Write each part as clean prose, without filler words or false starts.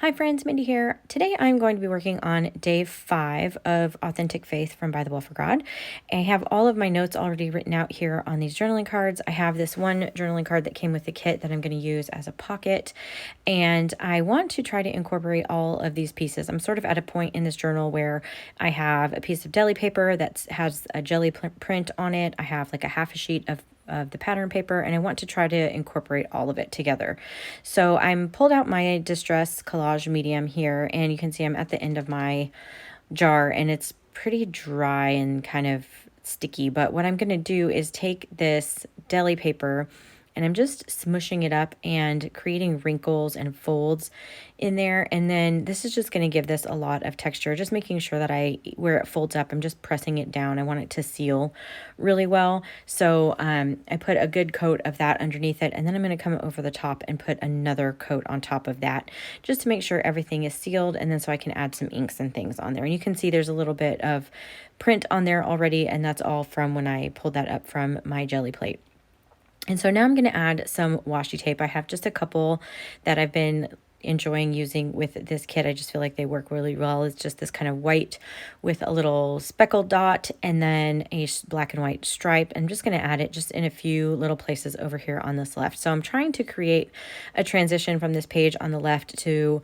Hi friends, Mindy here. Today I'm going to be working on day 5 of Authentic Faith from Bythewell4god. I have all of my notes already written out here on these journaling cards. I have this one journaling card that came with the kit that I'm going to use as a pocket, and I want to try to incorporate all of these pieces. I'm sort of at a point in this journal where I have a piece of deli paper that has a jelly print on it. I have like a half a sheet of the pattern paper, and I want to try to incorporate all of it together. So I'm pulled out my Distress Collage Medium here, and you can see I'm at the end of my jar, and it's pretty dry and kind of sticky. But what I'm going to do is take this deli paper and I'm just smushing it up and creating wrinkles and folds in there. And then this is just going to give this a lot of texture, just making sure that where it folds up, I'm just pressing it down. I want it to seal really well. So I put a good coat of that underneath it, and then I'm going to come over the top and put another coat on top of that just to make sure everything is sealed, and then so I can add some inks and things on there. And you can see there's a little bit of print on there already, and that's all from when I pulled that up from my jelly plate. And so now I'm going to add some washi tape. I have just a couple that I've been enjoying using with this kit. I just feel like they work really well. It's just this kind of white with a little speckled dot and then a black and white stripe. I'm just going to add it just in a few little places over here on this left. So I'm trying to create a transition from this page on the left to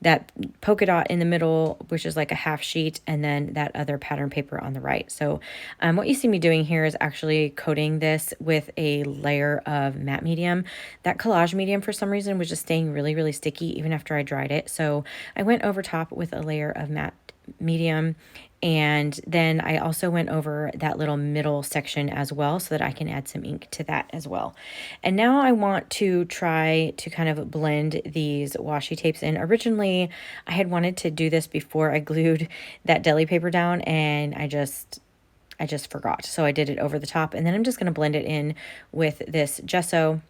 that polka dot in the middle, which is like a half sheet, and then that other pattern paper on the right. So what you see me doing here is actually coating this with a layer of matte medium. That collage medium for some reason was just staying really, really sticky even after I dried it. So I went over top with a layer of matte medium, and then I also went over that little middle section as well so that I can add some ink to that as well. And now I want to try to kind of blend these washi tapes in. Originally, I had wanted to do this before I glued that deli paper down, and I just forgot. So I did it over the top, and then I'm just going to blend it in with this gesso,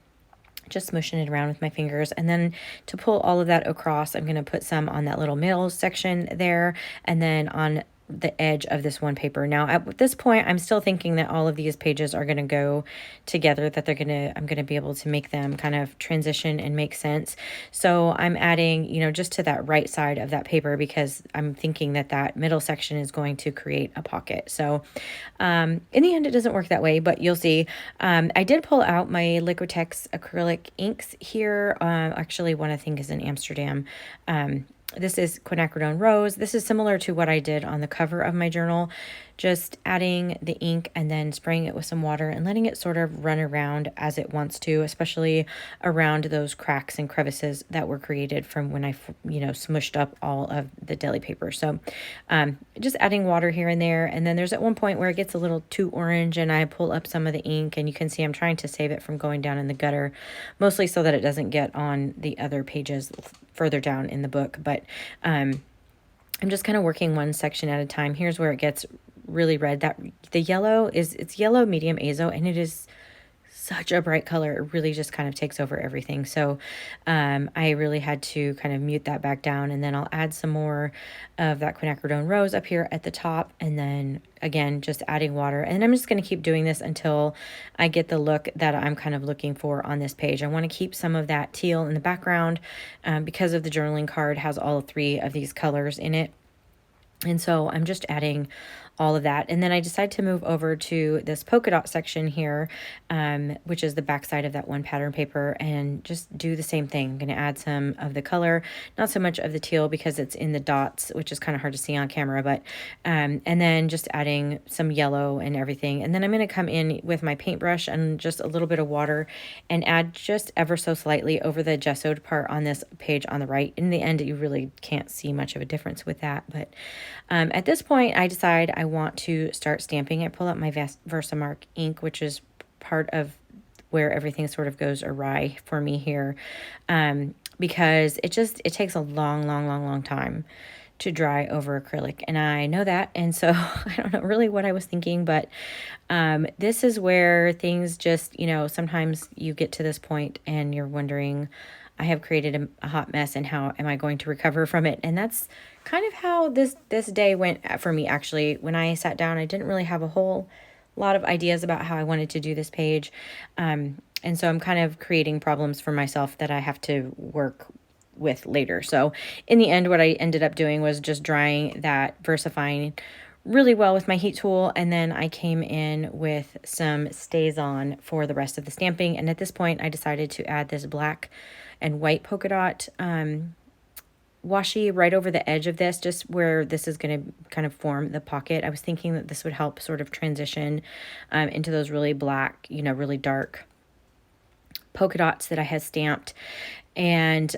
just smushing it around with my fingers. And then to pull all of that across, I'm going to put some on that little middle section there, and then on the edge of this one paper. Now at this point, I'm still thinking that all of these pages are going to go together, that I'm going to be able to make them kind of transition and make sense. So I'm adding, just to that right side of that paper, because I'm thinking that that middle section is going to create a pocket. So in the end, it doesn't work that way, but you'll see. I did pull out my Liquitex acrylic inks here. Actually, one I think is in Amsterdam. This is quinacridone rose. This is similar to what I did on the cover of my journal, just adding the ink and then spraying it with some water and letting it sort of run around as it wants to, especially around those cracks and crevices that were created from when I, smushed up all of the deli paper. So just adding water here and there. And then there's at one point where it gets a little too orange and I pull up some of the ink, and you can see I'm trying to save it from going down in the gutter, mostly so that it doesn't get on the other pages further down in the book. But I'm just kind of working one section at a time. Here's where it gets really red. That the yellow it's yellow medium azo, and it is such a bright color. It really just kind of takes over everything. So I really had to kind of mute that back down, and then I'll add some more of that quinacridone rose up here at the top, and then again just adding water. And I'm just going to keep doing this until I get the look that I'm kind of looking for on this page. I want to keep some of that teal in the background because of the journaling card has all 3 of these colors in it. And so I'm just adding all of that. And then I decided to move over to this polka dot section here, which is the back side of that one pattern paper, and just do the same thing. I'm going to add some of the color, not so much of the teal because it's in the dots, which is kind of hard to see on camera, but, and then just adding some yellow and everything. And then I'm going to come in with my paintbrush and just a little bit of water and add just ever so slightly over the gessoed part on this page on the right. In the end, you really can't see much of a difference with that. But at this point, I decide I want to start stamping. I pull out my Versamark ink, which is part of where everything sort of goes awry for me here, because it takes a long time to dry over acrylic, and I know that. And so I don't know really what I was thinking, but this is where things just, sometimes you get to this point and you're wondering, I have created a hot mess, and how am I going to recover from it? And that's kind of how this day went for me. Actually, when I sat down, I didn't really have a whole lot of ideas about how I wanted to do this page. And so I'm kind of creating problems for myself that I have to work with later. So in the end, what I ended up doing was just drying that VersaFine really well with my heat tool, and then I came in with some StazOn for the rest of the stamping. And at this point I decided to add this black and white polka dot washi right over the edge of this, just where this is going to kind of form the pocket. I was thinking that this would help sort of transition into those really black, really dark polka dots that I had stamped. And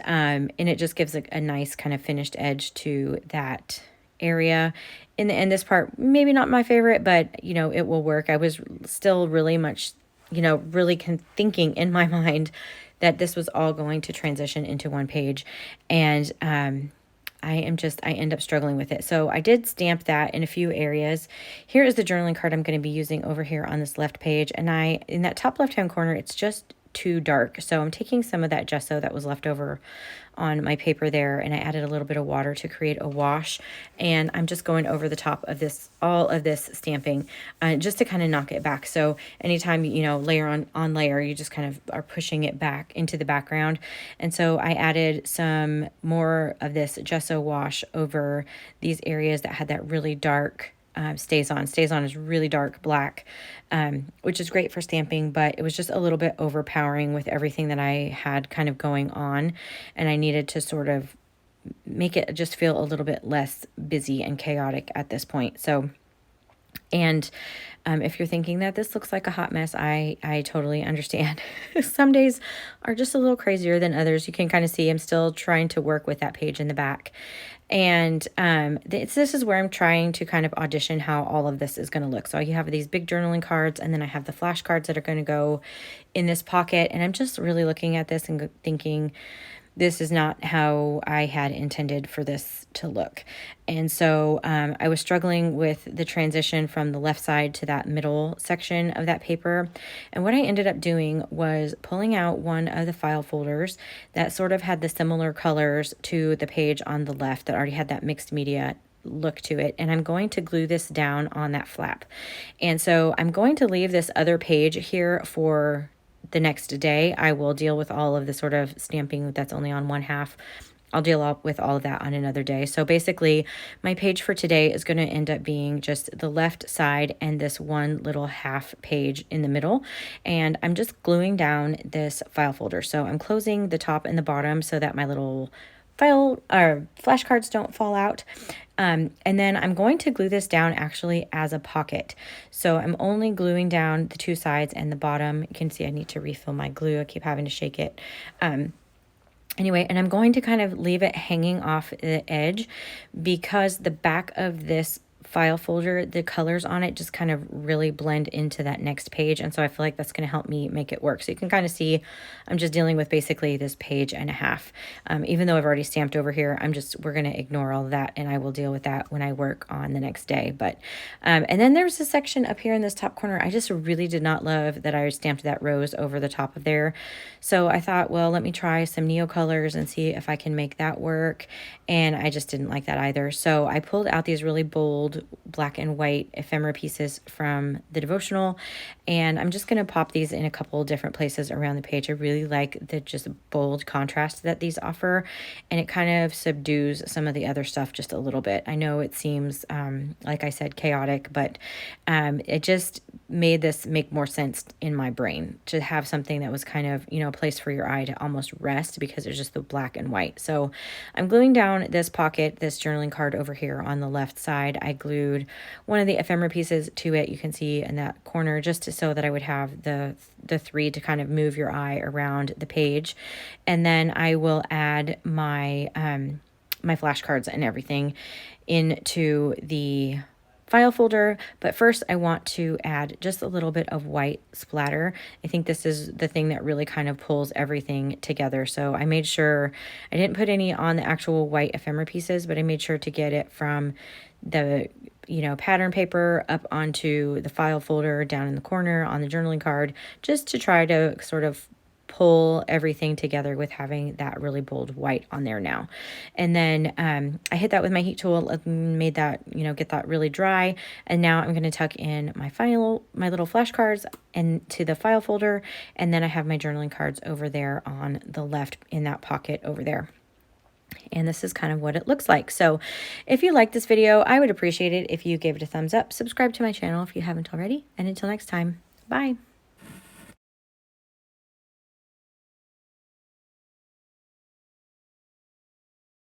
it just gives a nice kind of finished edge to that area. In the end, this part, maybe not my favorite, but, it will work. I was still really much, really thinking in my mind that this was all going to transition into one page. And I end up struggling with it. So I did stamp that in a few areas. Here is the journaling card I'm going to be using over here on this left page. And in that top left-hand corner, it's just too dark. So I'm taking some of that gesso that was left over on my paper there, and I added a little bit of water to create a wash, and I'm just going over the top of all of this stamping just to kind of knock it back. So anytime layer on layer, you just kind of are pushing it back into the background. And so I added some more of this gesso wash over these areas that had that really dark StazOn. StazOn is really dark black, which is great for stamping, but it was just a little bit overpowering with everything that I had kind of going on, and I needed to sort of make it just feel a little bit less busy and chaotic at this point. So, and if you're thinking that this looks like a hot mess, I totally understand. Some days are just a little crazier than others. You can kind of see I'm still trying to work with that page in the back. And this is where I'm trying to kind of audition how all of this is going to look. So you have these big journaling cards, and then I have the flashcards that are going to go in this pocket. And I'm just really looking at this and thinking, this is not how I had intended for this to look. And so I was struggling with the transition from the left side to that middle section of that paper. And what I ended up doing was pulling out one of the file folders that sort of had the similar colors to the page on the left that already had that mixed media look to it, and I'm going to glue this down on that flap. And so I'm going to leave this other page here for the next day. I will deal with all of the sort of stamping that's only on one half. I'll deal with all of that on another day. So basically, my page for today is going to end up being just the left side and this one little half page in the middle. And I'm just gluing down this file folder. So I'm closing the top and the bottom so that my little file or flashcards don't fall out. And then I'm going to glue this down actually as a pocket. So I'm only gluing down the two sides and the bottom. You can see I need to refill my glue. I keep having to shake it. Anyway, and I'm going to kind of leave it hanging off the edge because the back of this file folder, the colors on it just kind of really blend into that next page. And so I feel like that's going to help me make it work. So you can kind of see I'm just dealing with basically this page and a half. Even though I've already stamped over here, we're going to ignore all of that, and I will deal with that when I work on the next day. But, and then there's a section up here in this top corner. I just really did not love that I stamped that rose over the top of there. So I thought, well, let me try some Neo colors and see if I can make that work. And I just didn't like that either. So I pulled out these really bold black and white ephemera pieces from the devotional, and I'm just going to pop these in a couple different places around the page. I really like the just bold contrast that these offer, and it kind of subdues some of the other stuff just a little bit. I know it seems, like I said, chaotic, but it just made this make more sense in my brain to have something that was kind of, a place for your eye to almost rest because it's just the black and white. So I'm gluing down this pocket, this journaling card over here on the left side. I glued one of the ephemera pieces to it. You can see in that corner, just so that I would have the three to kind of move your eye around the page. And then I will add my my flashcards and everything into the file folder. But first I want to add just a little bit of white splatter. I think this is the thing that really kind of pulls everything together. So I made sure I didn't put any on the actual white ephemera pieces, but I made sure to get it from the pattern paper up onto the file folder down in the corner on the journaling card, just to try to sort of pull everything together with having that really bold white on there now. And then I hit that with my heat tool, made that, get that really dry. And now I'm going to tuck in my little flashcards into the file folder. And then I have my journaling cards over there on the left in that pocket over there. and this is kind of what it looks like. So if you like this video, I would appreciate it if you gave it a thumbs up. Subscribe to my channel if you haven't already, and until next time, bye.